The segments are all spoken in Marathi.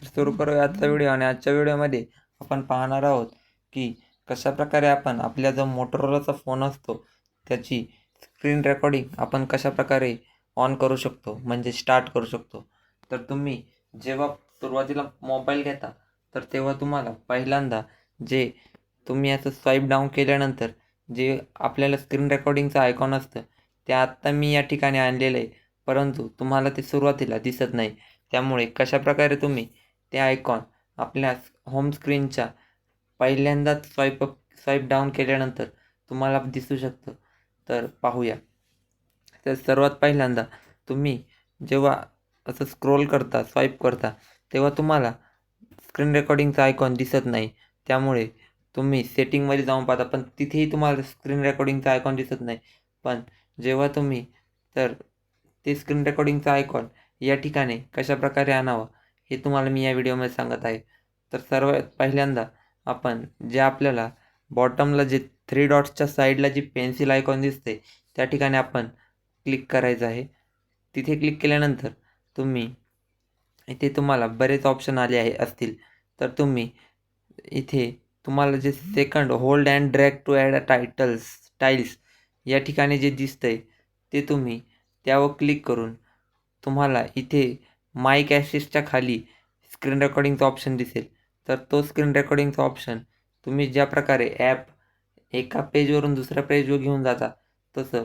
तर सुरू करूया आजचा व्हिडिओ. आणि आजच्या व्हिडिओमध्ये आपण पाहणार आहोत की कशाप्रकारे आपण आपल्या जो मोटोरोलाचा फोन असतो त्याची स्क्रीन रेकॉर्डिंग आपण कशाप्रकारे ऑन करू शकतो, म्हणजे स्टार्ट करू शकतो. तर तुम्ही जेव्हा सुरुवातीला मोबाईल घेता तर तेव्हा तुम्हाला पहिल्यांदा जे तुम्ही असं स्वाईप डाऊन केल्यानंतर जे आपल्याला स्क्रीन रेकॉर्डिंगचं आयकॉन असतं ते आत्ता मी या ठिकाणी आणलेलं आहे, परंतु तुम्हाला ते सुरुवातीला दिसत नाही. त्यामुळे कशाप्रकारे तुम्ही ते आयकॉन आपल्या होम स्क्रीनच्या पहिल्यांदाच स्वाईप डाऊन केल्यानंतर तुम्हाला दिसू शकतं, तर पाहूया. तर सर्वात पहिल्यांदा तुम्ही जेव्हा असं स्क्रोल करता, स्वाईप करता, तेव्हा तुम्हाला स्क्रीन रेकॉर्डिंगचा आयकॉन दिसत नाही. त्यामुळे तुम्ही सेटिंगमध्ये जाऊन पाहता, पण तिथेही तुम्हाला स्क्रीन रेकॉर्डिंगचा आयकॉन दिसत नाही. पण जेव्हा तुम्ही तर ते स्क्रीन रेकॉर्डिंगचा आयकॉन या ठिकाणी कशाप्रकारे आणावं हे तुम्हाला मी या व्हिडिओमध्ये सांगत आहे. तर सर्वात पहिल्यांदा आपण जे आपल्याला बॉटमला जे 3 डॉट्सच्या साईडला जी पेन्सिल आयकॉन दिसते त्या ठिकाणी आपण क्लिक करायचं आहे. तिथे क्लिक केल्यानंतर तुम्ही इथे तुम्हाला बरेच ऑप्शन आले असतील. तर तुम्ही इथे तुम्हाला जे second hold and drag to add tiles या ठिकाणी जे दिसतंय ते तुम्ही त्यावर क्लिक करून तुम्हाला इथे माईक ॲसिस्टच्या खाली स्क्रीन रेकॉर्डिंगचा ऑप्शन दिसेल. तर तो स्क्रीन रेकॉर्डिंगचा ऑप्शन तुम्ही ज्या प्रकारे ॲप एका पेजवरून दुसऱ्या पेजवर घेऊन जाता तसं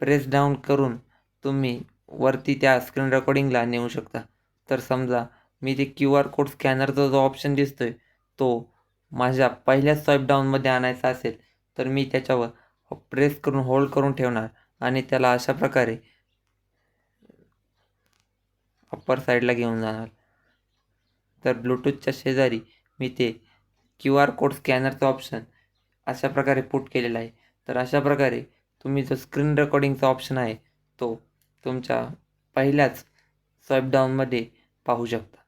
प्रेस डाऊन करून तुम्ही वरती त्या स्क्रीन रेकॉर्डिंगला नेऊ शकता. तर समजा मी ते QR कोड स्कॅनरचा जो ऑप्शन दिसतोय तो माझ्या पहिल्या स्वाईप डाऊनमध्ये आणायचा असेल तर मी त्याच्यावर प्रेस करून होल्ड करून ठेवणार आणि त्याला अशा प्रकारे अप्पर साईडला घेऊन जाणार. तर ब्लूटूथच्या शेजारी मी ते QR कोड स्कॅनरचा ऑप्शन अशा प्रकारे पुट केलेला आहे. तर अशा प्रकारे तुम्ही जो स्क्रीन रेकॉर्डिंगचा ऑप्शन आहे तो तुमच्या पहिल्याच स्वाईप डाऊनमध्ये पाहू शकता.